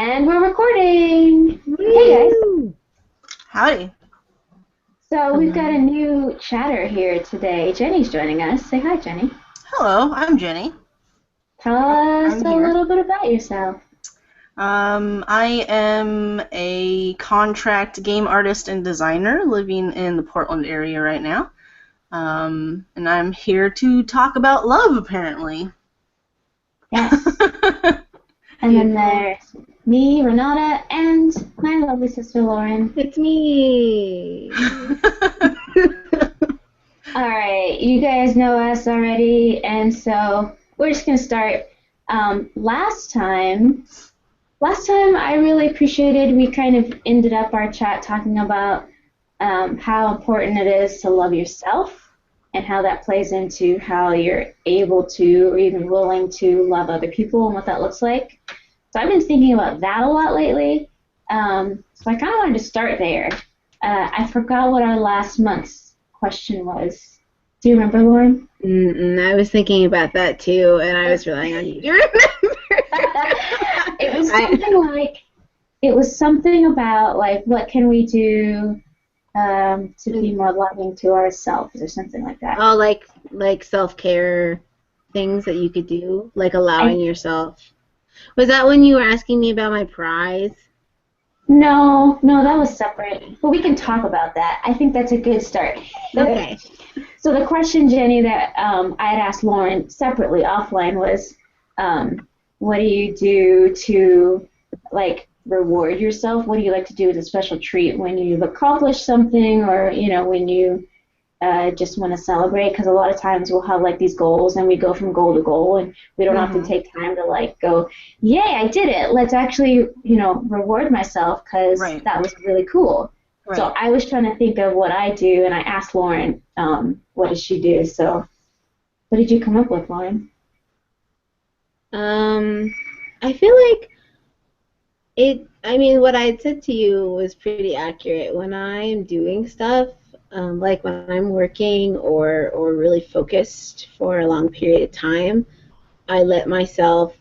And we're recording! Hey guys! Woo! Howdy. So we've got Hello. a new chatter here today. Jenny's joining us. Say hi, Jenny. Hello, I'm Jenny. Tell us I'm a here. little bit about yourself. I am a contract game artist and designer living in the Portland area right now. And I'm here to talk about love, apparently. Yes. And then there's me, Renata, and my lovely sister, Lauren. It's me. Alright, you guys know us already, and so we're just going to start. Last time I really appreciated, we kind of ended up our chat talking about how important it is to love yourself and how that plays into how you're able to or even willing to love other people and what that looks like. So I've been thinking about that a lot lately. So I kind of wanted to start there. I forgot what our last month's question was. Do you remember, Lauren? I was thinking about that too, and I was relying on you to remember. It was something about like what can we do to be more loving to ourselves or something like that. Oh, like self-care things that you could do, like allowing yourself. Was that when you were asking me about my prize? No, that was separate. But we can talk about that. I think that's a good start. Okay. So the question, Jenny, that I had asked Lauren separately offline was, what do you do to like reward yourself? What do you like to do as a special treat when you've accomplished something, or when you just want to celebrate? Because a lot of times we'll have like these goals and we go from goal to goal and we don't often take time to like go, yay, I did it. Let's actually reward myself because Right. that was really cool. Right. So I was trying to think of what I do, and I asked Lauren, what does she do? So what did you come up with, Lauren? I feel like what I had said to you was pretty accurate. When I'm doing stuff, like when I'm working or really focused for a long period of time, I let myself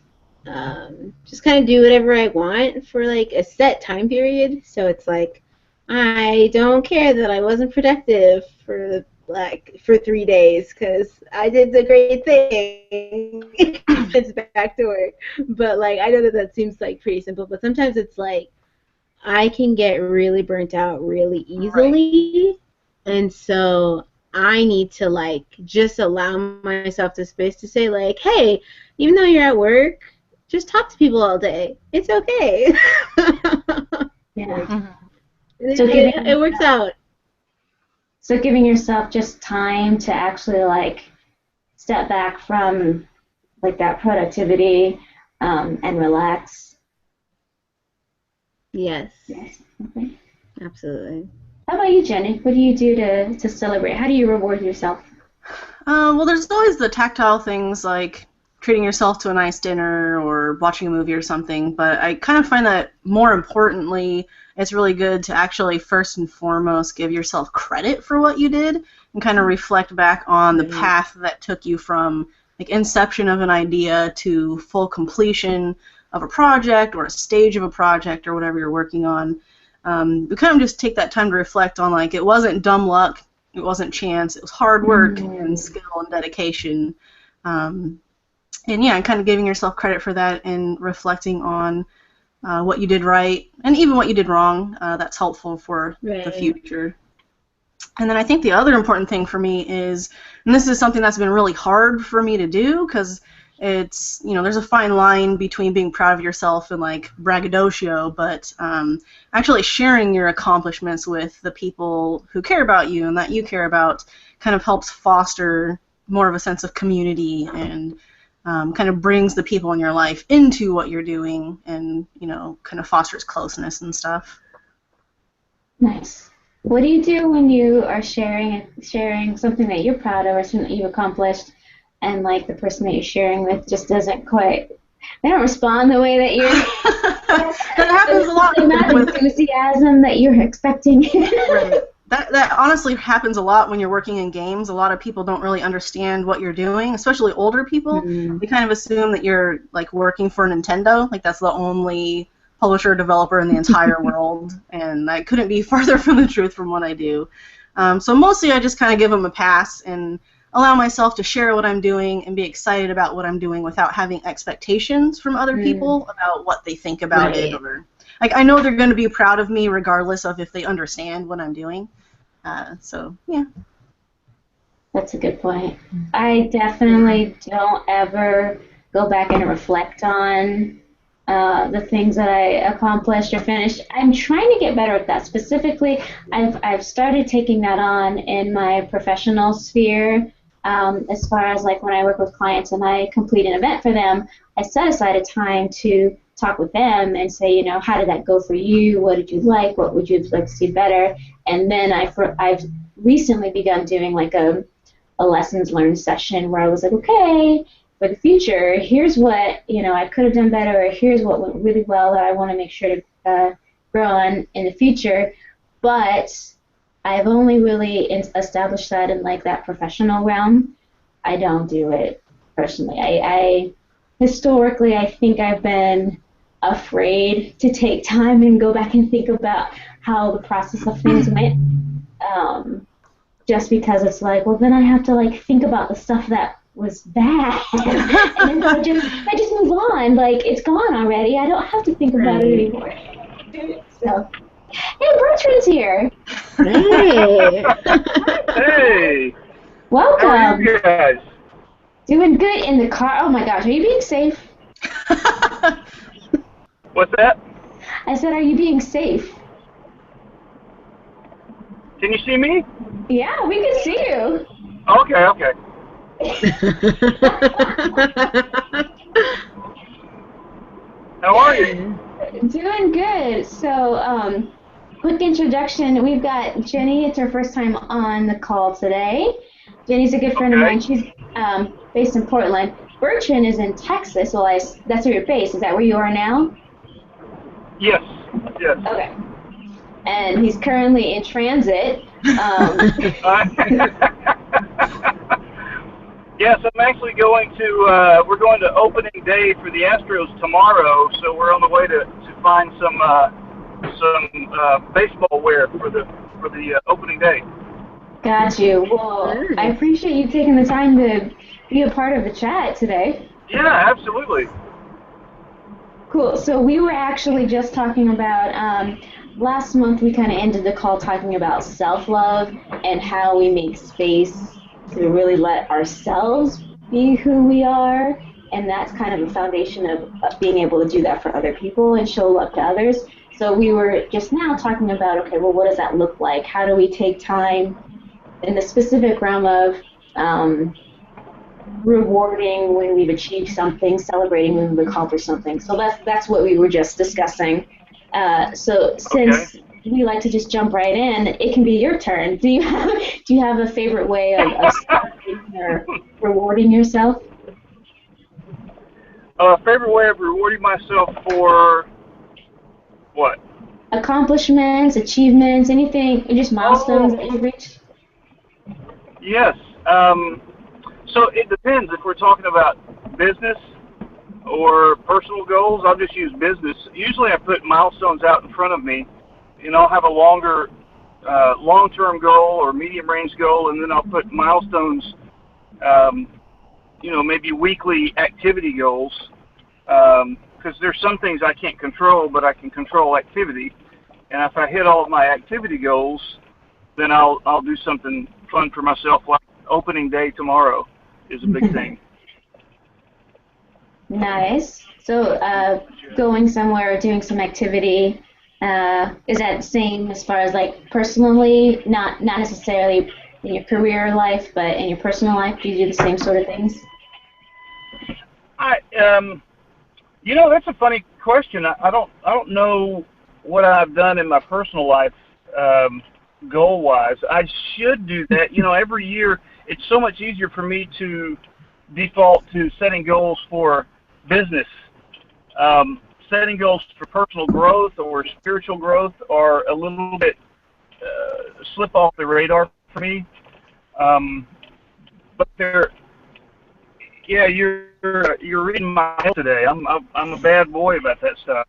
just kind of do whatever I want for like a set time period. So it's like I don't care that I wasn't productive for 3 days because I did the great thing. It's back to work. But like I know that seems like pretty simple, but sometimes it's like I can get really burnt out really easily, and so I need to like just allow myself the space to say like, hey, even though you're at work, just talk to people all day. It's okay. Yeah. Mhm. So It works out. So giving yourself just time to actually like step back from like that productivity and relax. Yes, Yes. Okay. absolutely. How about you, Jenny? What do you do to celebrate? How do you reward yourself? Well, there's always the tactile things like treating yourself to a nice dinner or watching a movie or something, but I kind of find that more importantly, it's really good to actually first and foremost give yourself credit for what you did and kind of reflect back on the path that took you from like inception of an idea to full completion of a project or a stage of a project or whatever you're working on. We kind of just take that time to reflect on like it wasn't dumb luck, it wasn't chance, it was hard work and skill and dedication. And yeah, kind of giving yourself credit for that and reflecting on what you did right and even what you did wrong. That's helpful for the future. And then I think the other important thing for me is, and this is something that's been really hard for me to do because it's, there's a fine line between being proud of yourself and like braggadocio, but actually sharing your accomplishments with the people who care about you and that you care about kind of helps foster more of a sense of community and kind of brings the people in your life into what you're doing and, kind of fosters closeness and stuff. Nice. What do you do when you are sharing something that you're proud of or something that you've accomplished, and like the person that you're sharing with just doesn't quite, they don't respond the way that you're that happens a lot not with enthusiasm that you're expecting. Right. That honestly happens a lot when you're working in games. A lot of people don't really understand what you're doing, especially older people. They kind of assume that you're like working for Nintendo, like that's the only publisher or developer in the entire world, and I couldn't be farther from the truth from what I do. So mostly I just kind of give them a pass and allow myself to share what I'm doing and be excited about what I'm doing without having expectations from other people about what they think about it. Or like, I know they're going to be proud of me regardless of if they understand what I'm doing. So, yeah. That's a good point. I definitely don't ever go back and reflect on the things that I accomplished or finished. I'm trying to get better at that. Specifically, I've started taking that on in my professional sphere. As far as like when I work with clients and I complete an event for them, I set aside a time to talk with them and say, you know, how did that go for you? What did you like? What would you like to see better? And then I've recently begun doing like a lessons learned session where I was like, okay, for the future, here's what, you know, I could have done better, or here's what went really well that I want to make sure to grow on in the future. But I've only really established that in like that professional realm. I don't do it personally. I historically, I think I've been afraid to take time and go back and think about how the process of things went. Just because it's like, well, then I have to like think about the stuff that was bad, and then I just move on. Like, it's gone already. I don't have to think about it anymore. So, hey, Bertrand's here. Hey. Hey, Welcome. how are you guys? Doing good in the car. Oh my gosh, are you being safe? What's that? I said, are you being safe? Can you see me? Yeah, we can see you. Okay. How are you? Doing good. So, quick introduction. We've got Jenny. It's her first time on the call today. Jenny's a good friend of mine. She's based in Portland. Bertrand is in Texas. Well, that's where you're based. Is that where you are now? Yes. Okay. And he's currently in transit. Yes, I'm actually going to, we're going to opening day for the Astros tomorrow, so we're on the way to find some baseball wear for the opening day. Got you. Well, I appreciate you taking the time to be a part of the chat today. Yeah, absolutely. Cool. So we were actually just talking about, last month we kind of ended the call talking about self-love and how we make space to really let ourselves be who we are. And that's kind of the foundation of being able to do that for other people and show love to others. So we were just now talking about, okay, well, what does that look like? How do we take time in the specific realm of rewarding when we've achieved something, celebrating when we've accomplished something. So that's what we were just discussing. So since we like to just jump right in, it can be your turn. Do you have a favorite way of celebrating or rewarding yourself? Favorite way of rewarding myself for what? Accomplishments, achievements, anything, just milestones that you've reached? Yes. So it depends. If we're talking about business or personal goals, I'll just use business. Usually I put milestones out in front of me, and I'll have a longer, long-term goal or medium-range goal, and then I'll put milestones, maybe weekly activity goals, because there's some things I can't control, but I can control activity. And if I hit all of my activity goals, then I'll do something fun for myself, like opening day tomorrow is a big thing. Nice. So going somewhere or doing some activity, is that the same as far as like personally, not necessarily in your career life, but in your personal life? Do you do the same sort of things? That's a funny question. I don't know what I've done in my personal life goal-wise. I should do that. Every year it's so much easier for me to default to setting goals for business. Setting goals for personal growth or spiritual growth are a little bit slip off the radar for me. But you're reading my mail today. I'm a bad boy about that stuff.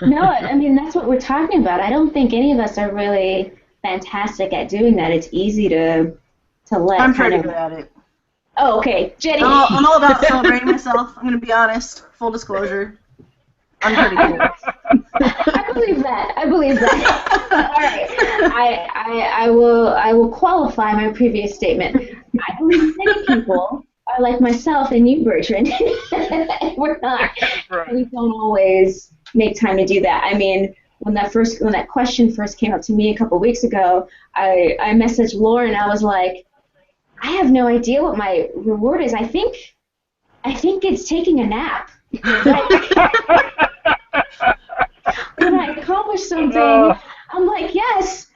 No, I mean, that's what we're talking about. I don't think any of us are really fantastic at doing that. It's easy to let I'm kind pretty of. good at it. Oh, okay, Jenny. I'm all about celebrating myself. I'm going to be honest. Full disclosure. I'm pretty good. I believe that. I believe that. All right. I will qualify my previous statement. I believe many people are like myself and you, Bertrand. We're not. Right. We don't always make time to do that. I mean, when that question first came up to me a couple weeks ago, I messaged Lauren. I was like, I have no idea what my reward is. I think it's taking a nap. When I accomplish something, I'm like, yes,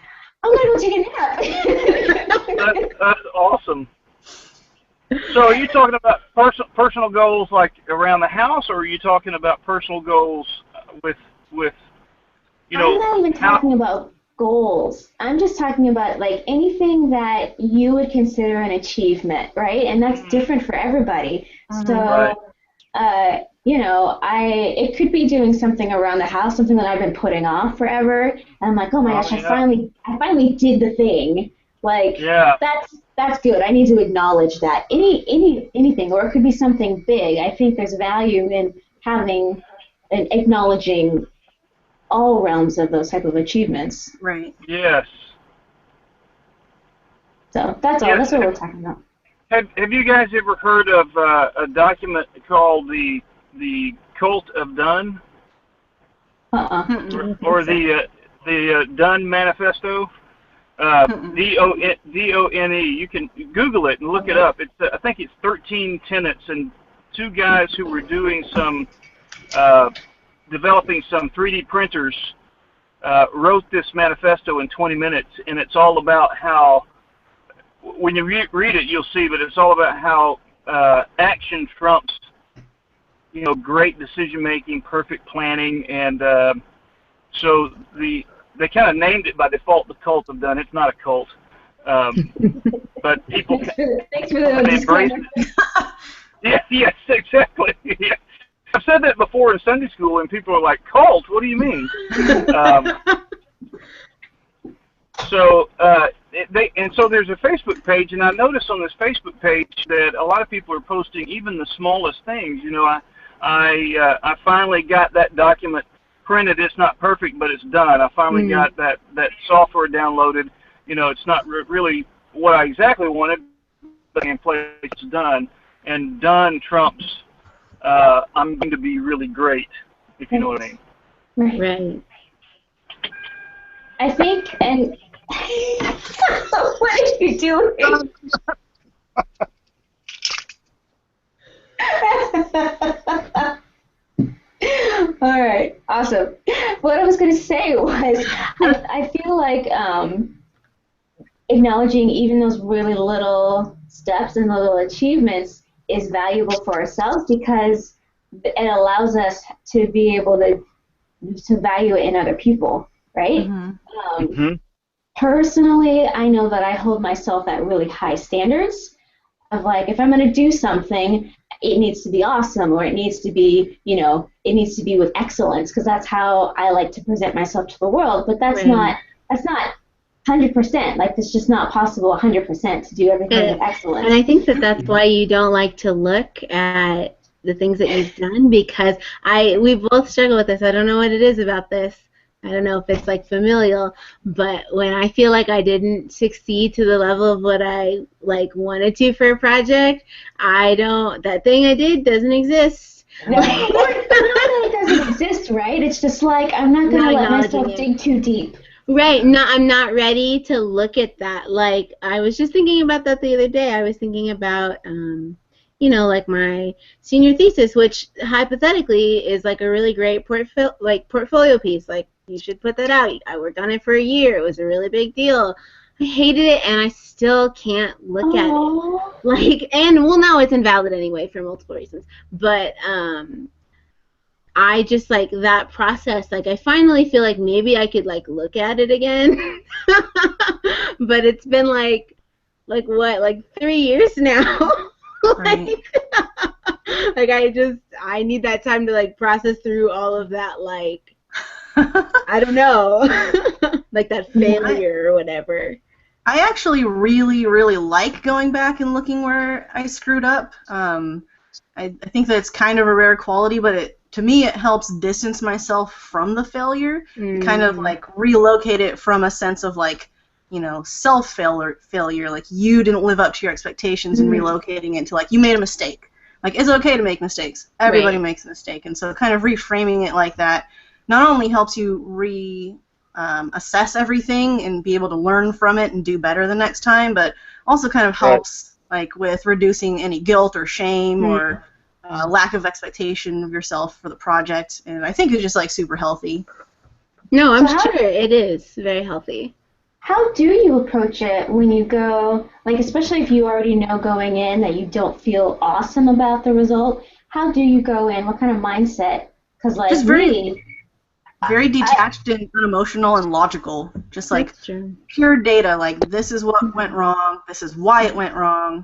I'm gonna go take a nap. That's awesome. So are you talking about personal goals like around the house, or are you talking about personal goals with you I'm know not even talking about goals. I'm just talking about like anything that you would consider an achievement, right? And that's different for everybody. Right. So, it could be doing something around the house, something that I've been putting off forever. And I'm like, oh my gosh, yeah. I finally did the thing. Like, Yeah. that's good. I need to acknowledge that. Anything, or it could be something big. I think there's value in having and acknowledging all realms of those type of achievements. Right. Yes. So that's all. Yes. That's what we're talking about. Have you guys ever heard of a document called the Cult of Done, or the Done Manifesto? DONE. You can Google it and look it up. It's I think it's 13 tenets, and two guys who were doing some developing some 3D printers wrote this manifesto in 20 minutes, and it's all about how, when you read it, you'll see, but it's all about how action trumps, great decision making, perfect planning, and so they kind of named it by default the Cult of Done. It's not a cult, but people Thanks for the embrace disclaimer. it. Yes, exactly. Yeah. I've said that before in Sunday school, and people are like, "Cult? What do you mean?" So there's a Facebook page, and I noticed on this Facebook page that a lot of people are posting even the smallest things. I finally got that document printed. It's not perfect, but it's done. I finally got that software downloaded. It's not really what I exactly wanted, but in place it's done. And done trumps I'm going to be really great, if you know what I mean. Right. I think, and what are you doing? All right, awesome. What I was going to say was, I feel like acknowledging even those really little steps and little achievements is valuable for ourselves, because it allows us to be able to value it in other people, right? Personally, I know that I hold myself at really high standards of, like, if I'm going to do something, it needs to be awesome, or it needs to be, it needs to be with excellence, because that's how I like to present myself to the world. But that's not 100%. Like, it's just not possible 100% to do everything with excellence. And I think that's why you don't like to look at the things that you've done, because we both struggle with this. I don't know what it is about this. I don't know if it's like familial, but when I feel like I didn't succeed to the level of what I wanted to for a project, that thing I did doesn't exist. No, it doesn't exist, right? It's just like, I'm not going to let myself dig too deep. Right. No, I'm not ready to look at that. Like, I was just thinking about that the other day. I was thinking about, like my senior thesis, which hypothetically is like a really great portfolio piece. Like, you should put that out. I worked on it for a year. It was a really big deal. I hated it, and I still can't look at it. Now it's invalid anyway for multiple reasons. But I just, that process, I finally feel like maybe I could, look at it again. But it's been, 3 years now. Right. Like I need that time to like process through all of that, like I don't know, like that failure or whatever. I actually really, really like going back and looking where I screwed up. I think that it's kind of a rare quality, but to me it helps distance myself from the failure, kind of like relocate it from a sense of like, self-failure, like you didn't live up to your expectations, and relocating it to like you made a mistake. Like it's okay to make mistakes. Everybody makes a mistake, and so kind of reframing it like that not only helps you assess everything and be able to learn from it and do better the next time, but also kind of helps like with reducing any guilt or shame or lack of expectation of yourself for the project, and I think it's just like super healthy. No, I'm sure it is very healthy. How do you approach it when you go, like especially if you already know going in that you don't feel awesome about the result? How do you go in? What kind of mindset? Because like just very detached and unemotional and logical, just like pure data, like this is what went wrong, this is why it went wrong,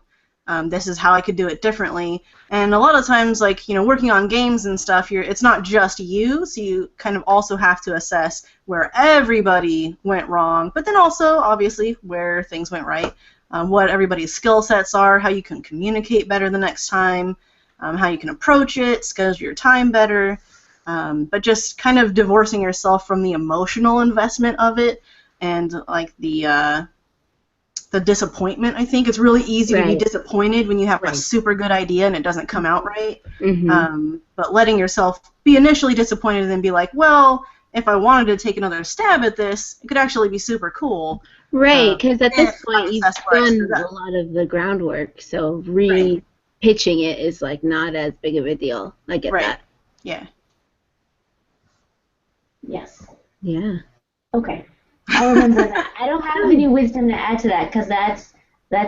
this is how I could do it differently. And a lot of times, like, working on games and stuff, it's not just you, so you kind of also have to assess where everybody went wrong, but then also, obviously, where things went right, what everybody's skill sets are, how you can communicate better the next time, how you can approach it, schedule your time better. But just kind of divorcing yourself from the emotional investment of it and like the disappointment. I think it's really easy to be disappointed when you have a super good idea and it doesn't come out right. But letting yourself be initially disappointed and then be like, well, if I wanted to take another stab at this, it could actually be super cool. Right, because at this point you've done a lot of the groundwork, so re-pitching it is like not as big of a deal. I get that. Yeah. Yes. Yeah. Okay. I'll remember that. I don't have any wisdom to add to that because that's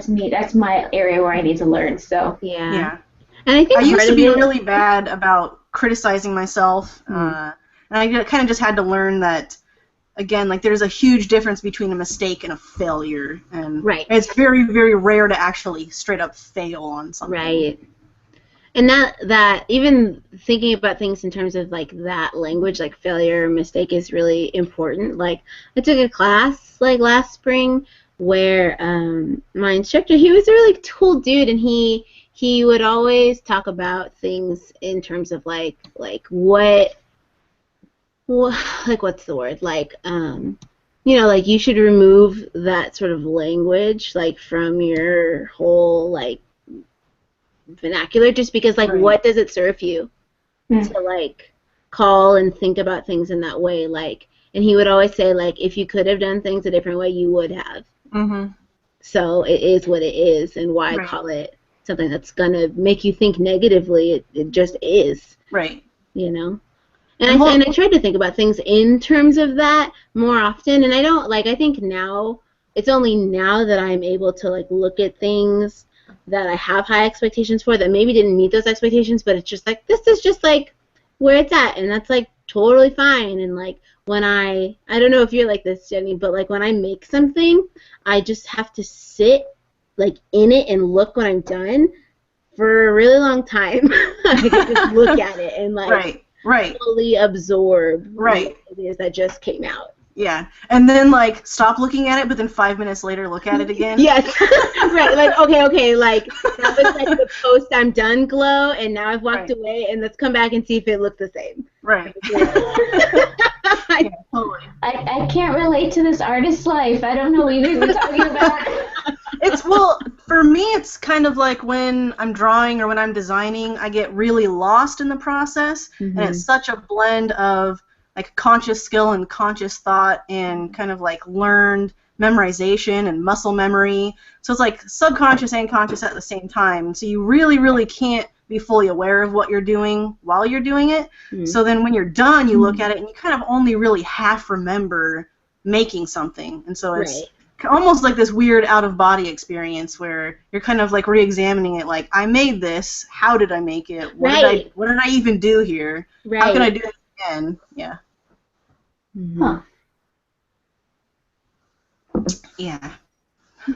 me. That's my area where I need to learn. So yeah. And I think I used to be really bad about criticizing myself, and I kind of just had to learn that. Again, like there's a huge difference between a mistake and a failure, and it's very, very rare to actually straight up fail on something. Right. And that even thinking about things in terms of like that language, like failure or mistake, is really important. Like I took a class like last spring where my instructor, he was a really cool dude, and he would always talk about things in terms of like what's the word, like like you should remove that sort of language like from your whole like vernacular, just because like what does it serve you to like call and think about things in that way, like, and he would always say like if you could have done things a different way you would have. So it is what it is, and why call it something that's gonna make you think negatively? It just is, and I tried to think about things in terms of that more often, and I don't, like, I think now, it's only now that I'm able to, like, look at things that I have high expectations for that maybe didn't meet those expectations, but it's just, like, this is just, like, where it's at, and that's, like, totally fine, and, like, when I don't know if you're like this, Jenny, but, like, when I make something, I just have to sit, like, in it and look when I'm done for a really long time. I can just look at it and, like... fully absorb what it is that just came out. Yeah, and then like stop looking at it, but then 5 minutes later look at it again. Yes, like okay, like that was like the post I'm done glow, and now I've walked away, and let's come back and see if it looked the same. Yeah, totally. I can't relate to this artist's life. I don't know what you guys are talking about. Well, for me, it's kind of like when I'm drawing or when I'm designing, I get really lost in the process, and it's such a blend of like conscious skill and conscious thought and kind of like learned memorization and muscle memory. So it's like subconscious and conscious at the same time. So you really, really can't be fully aware of what you're doing while you're doing it. So then when you're done, you look at it and you kind of only really half remember making something. And so it's almost like this weird out-of-body experience where you're kind of like re-examining it, like, I made this, how did I make it, what did I even do here, how can I do it again? Yeah. Huh. Yeah. I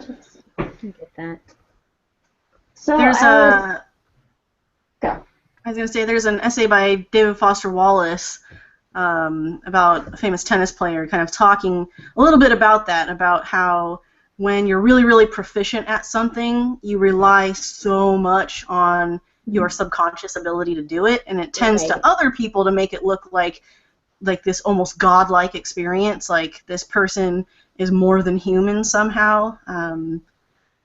get that. So there's Go. I was going to say there's an essay by David Foster Wallace about a famous tennis player, kind of talking a little bit about that, about how when you're really, really proficient at something, you rely so much on your subconscious ability to do it, and it tends to other people to make it look like this almost godlike experience, like this person is more than human somehow.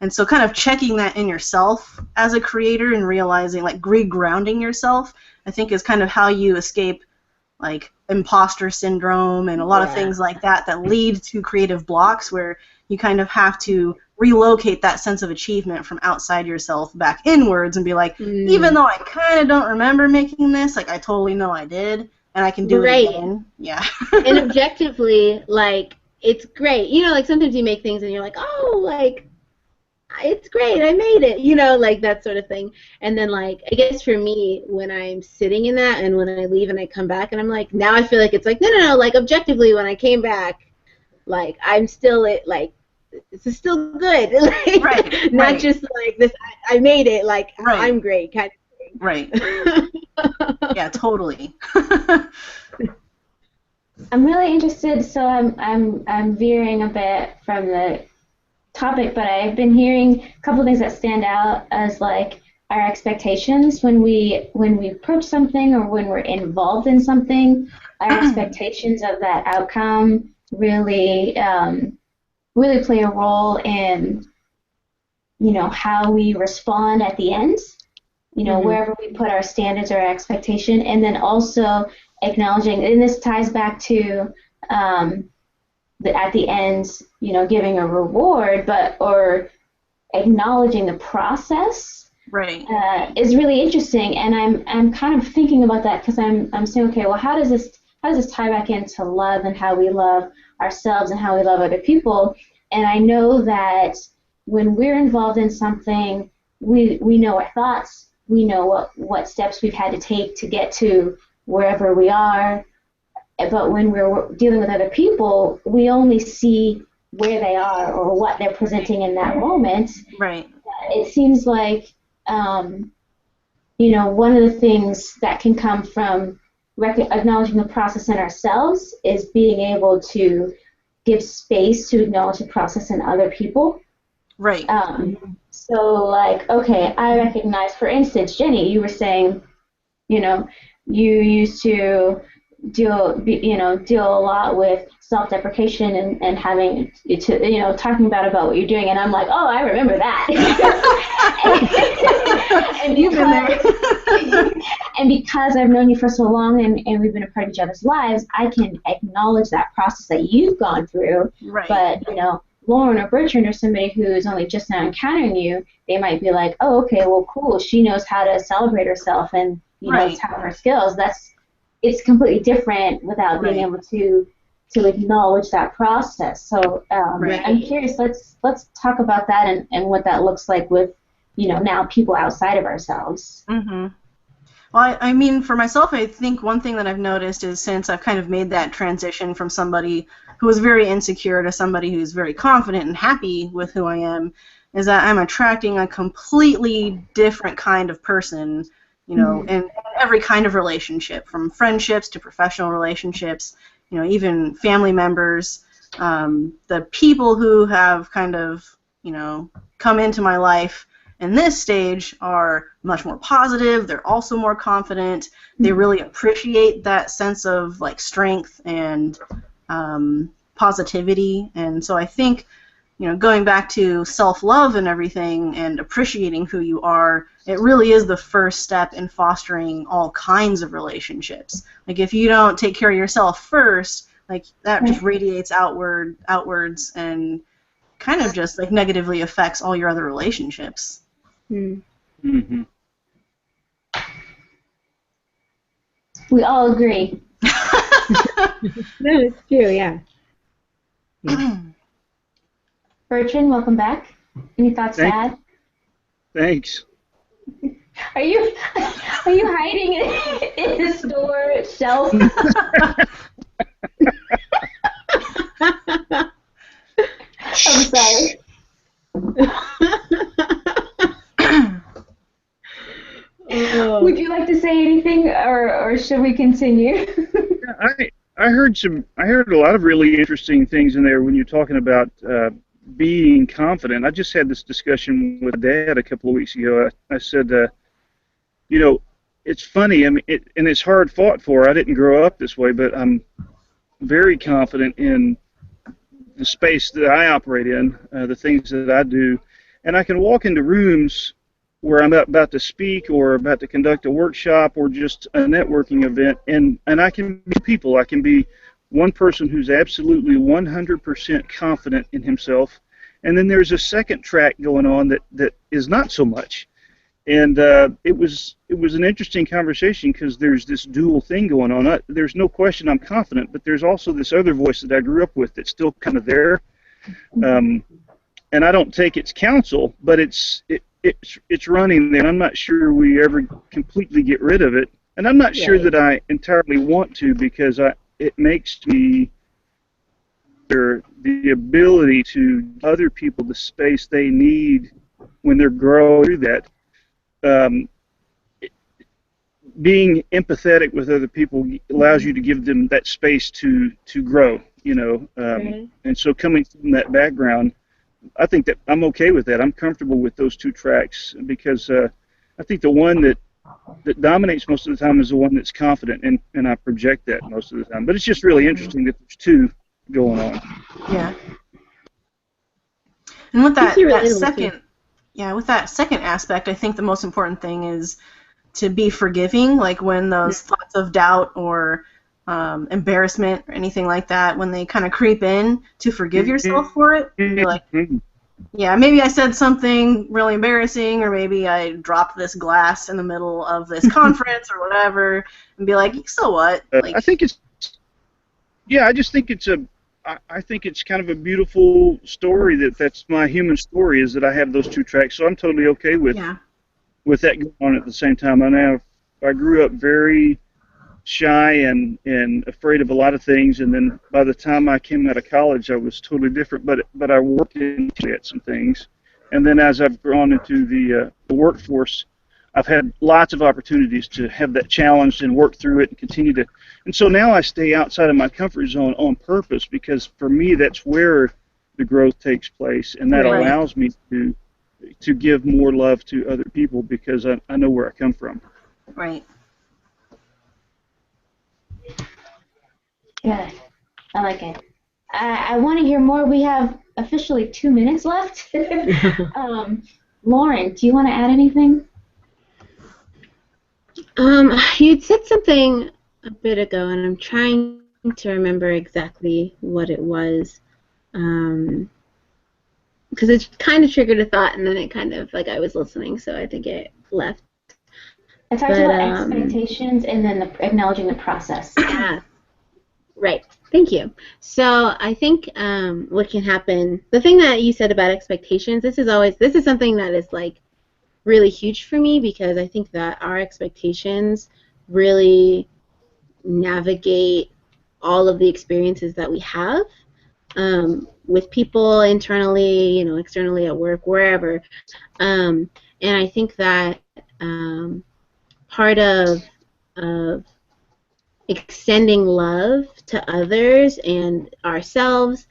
And so kind of checking that in yourself as a creator and realizing, like, regrounding yourself, I think is kind of how you escape, like, imposter syndrome and a lot of things like that that lead to creative blocks, where you kind of have to relocate that sense of achievement from outside yourself back inwards and be like, even though I kind of don't remember making this, like, I totally know I did, and I can do it again. Yeah. And objectively, like, it's great. You know, like, sometimes you make things and you're like, oh, like, it's great, I made it, you know, like that sort of thing. And then, like, I guess for me, when I'm sitting in that and when I leave and I come back and I'm like, now I feel like it's like, no, like, objectively, when I came back, like, I'm still, like, this is still good. Like, not just like this, I made it, like, I'm great kind of thing. Right. Yeah, totally. I'm really interested, so I'm veering a bit from the topic, but I've been hearing a couple of things that stand out as, like, our expectations when we approach something or when we're involved in something. Our expectations of that outcome really really play a role in, you know, how we respond at the end, you know, wherever we put our standards or expectation, and then also acknowledging, and this ties back to at the end, you know, giving a reward, or acknowledging the process, is really interesting. And I'm kind of thinking about that because I'm saying, okay, well, how does this tie back into love and how we love ourselves and how we love other people? And I know that when we're involved in something, we know our thoughts, we know what steps we've had to take to get to wherever we are. But when we're dealing with other people, we only see where they are or what they're presenting in that moment. Right. It seems like, you know, one of the things that can come from acknowledging the process in ourselves is being able to give space to acknowledge the process in other people. Right. So, like, okay, I recognize, for instance, Jenny, you were saying, you know, you used to deal a lot with self-deprecation and having to, you know, talking about what you're doing, and I'm like, oh, I remember that. and You've been there. And because I've known you for so long and we've been a part of each other's lives, I can acknowledge that process that you've gone through. Right. But, you know, Lauren or Bertrand or somebody who is only just now encountering you, they might be like, oh, okay, well, cool, she knows how to celebrate herself and, you know, tap her skills. It's completely different without being able to acknowledge that process. So I'm curious. Let's talk about that and what that looks like with, you know, now people outside of ourselves. Mm-hmm. Well, I mean, for myself, I think one thing that I've noticed is, since I've kind of made that transition from somebody who was very insecure to somebody who's very confident and happy with who I am, is that I'm attracting a completely different kind of person, you know, in every kind of relationship, from friendships to professional relationships, you know, even family members. The people who have kind of, you know, come into my life in this stage are much more positive. They're also more confident. They really appreciate that sense of, like, strength and positivity. And so I think, you know, going back to self-love and everything and appreciating who you are, it really is the first step in fostering all kinds of relationships. Like, if you don't take care of yourself first, like, that just radiates outwards and kind of just, like, negatively affects all your other relationships. Mm-hmm. We all agree. No, it's true, yeah. Bertrand, welcome back. Any thoughts to add? Thanks. Are you hiding in the store shelf? I'm sorry. Would you like to say should we continue? I heard a lot of really interesting things in there when you're talking about being confident. I just had this discussion with Dad a couple of weeks ago. I said, you know, it's funny. I mean, and it's hard fought for. I didn't grow up this way, but I'm very confident in the space that I operate in, the things that I do, and I can walk into rooms where I'm about to speak or about to conduct a workshop or just a networking event, and I can be people. I can be one person who's absolutely 100% confident in himself, and then there's a second track going on that is not so much. And it was an interesting conversation because there's this dual thing going on. There's no question I'm confident, but there's also this other voice that I grew up with that's still kind of there. And I don't take its counsel, but it's running there. I'm not sure we ever completely get rid of it, and I'm not sure that I entirely want to, because it makes me the ability to give other people the space they need when they're growing through that. Being empathetic with other people allows you to give them that space to grow, you know. And so coming from that background, I think that I'm okay with that. I'm comfortable with those two tracks because I think the one that dominates most of the time is the one that's confident, and I project that most of the time. But it's just really interesting that there's two going on. Yeah. And with that second... Yeah, with that second aspect, I think the most important thing is to be forgiving, like when those thoughts of doubt or embarrassment or anything like that, when they kind of creep in, to forgive yourself for it. Be like, yeah, maybe I said something really embarrassing, or maybe I dropped this glass in the middle of this conference or whatever, and be like, so what? Like, I think it's, yeah, I just think it's I think it's kind of a beautiful story that's my human story, is that I have those two tracks. So I'm totally okay with that going on at the same time. I grew up very shy and afraid of a lot of things, and then by the time I came out of college, I was totally different. But I worked into some things, and then as I've grown into the workforce, I've had lots of opportunities to have that challenged and work through it and continue to. And so now I stay outside of my comfort zone on purpose, because for me that's where the growth takes place, and that allows me to give more love to other people because I know where I come from. Right. Good. I like it. I want to hear more. We have officially 2 minutes left. Lauren, do you want to add anything? You'd said something a bit ago, and I'm trying to remember exactly what it was, because it kind of triggered a thought, and then it kind of, like, I was listening, so I think it left. I talked about expectations and then acknowledging the process. Right. Thank you. So I think what can happen, the thing that you said about expectations, this is something that is, like, really huge for me, because I think that our expectations really navigate all of the experiences that we have with people internally, you know, externally at work, wherever. And I think that part of extending love to others and ourselves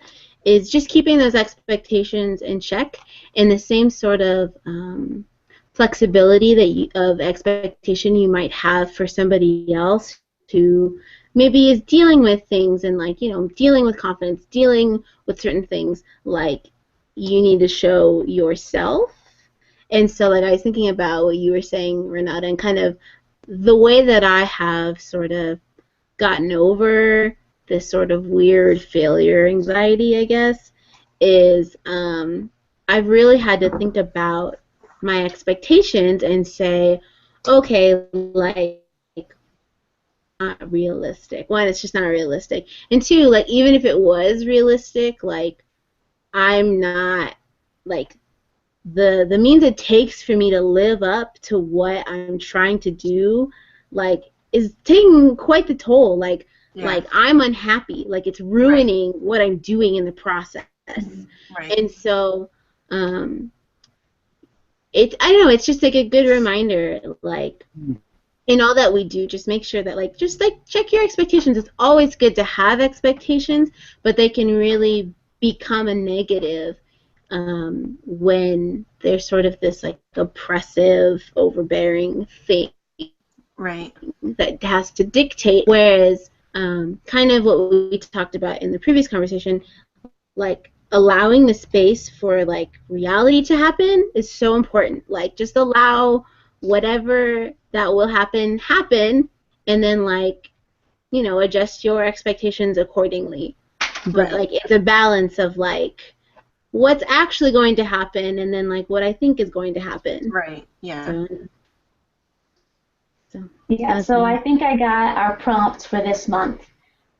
is just keeping those expectations in check, and the same sort of flexibility that of expectation you might have for somebody else who maybe is dealing with things, and, like, you know, dealing with confidence, dealing with certain things, like, you need to show yourself. And so, like, I was thinking about what you were saying, Renata, and kind of the way that I have sort of gotten over this sort of weird failure anxiety, I guess, is I've really had to think about my expectations and say, okay, like, not realistic. One, it's just not realistic. And two, like, even if it was realistic, like, I'm not, like, the means it takes for me to live up to what I'm trying to do, like, is taking quite the toll. Like, like, I'm unhappy. Like, it's ruining what I'm doing in the process. Right. And so, I don't know, it's just, like, a good reminder, like, in all that we do, just make sure that just check your expectations. It's always good to have expectations, but they can really become a negative when there's sort of this oppressive, overbearing thing Right. that has to dictate. Whereas kind of what we talked about in the previous conversation, allowing the space for reality to happen is so important. Just allow whatever that will happen, and then adjust your expectations accordingly. But Right. it's a balance of what's actually going to happen, and then what I think is going to happen. Right. Yeah. So I think I got our prompts for this month.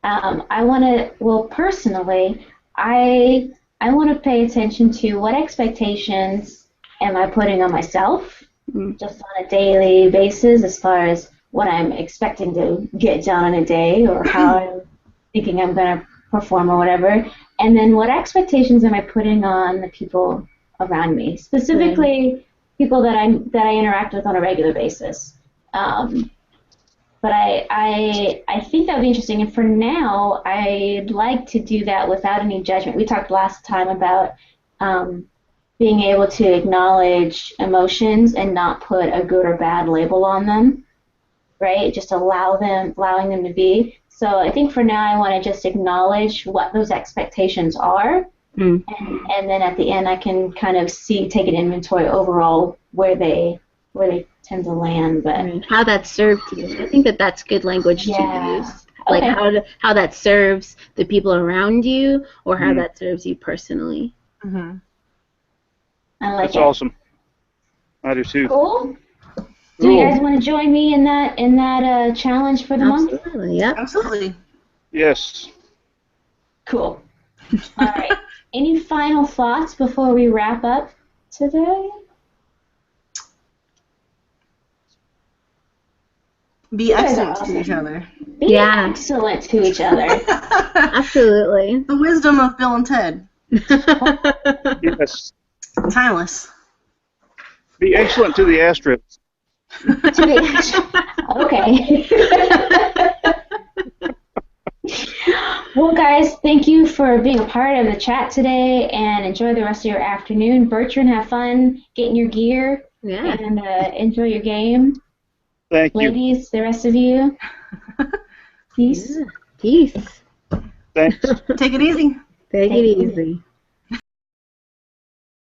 I want to, well, personally, I want to pay attention to what expectations am I putting on myself, just on a daily basis, as far as what I'm expecting to get done in a day, or how I'm thinking I'm going to perform, or whatever. And then what expectations am I putting on the people around me, specifically people that I interact with on a regular basis. But I think that would be interesting. And for now, I'd like to do that without any judgment. We talked last time about being able to acknowledge emotions and not put a good or bad label on them, right? Just allowing them to be. So I think for now, I want to just acknowledge what those expectations are, and then at the end, I can kind of take an inventory overall where they tend to land, but how that served you. I think that's good language to use. How that serves the people around you, or how that serves you personally. Mm-hmm. I like That's it. awesome. I do too. Cool. Do you guys want to join me in that challenge for the month? Absolutely. Yep. Absolutely. Yes. Cool. All right. Any final thoughts before we wrap up today? Be excellent to each other. Be excellent to each other. Absolutely. The wisdom of Bill and Ted. Yes. Timeless. Be excellent to the Astros. Okay. Well, guys, thank you for being a part of the chat today, and enjoy the rest of your afternoon. Bertrand, have fun getting your gear and enjoy your game. Thank you. Ladies, the rest of you. Peace. Peace. Thanks. Take it easy. Take it easy.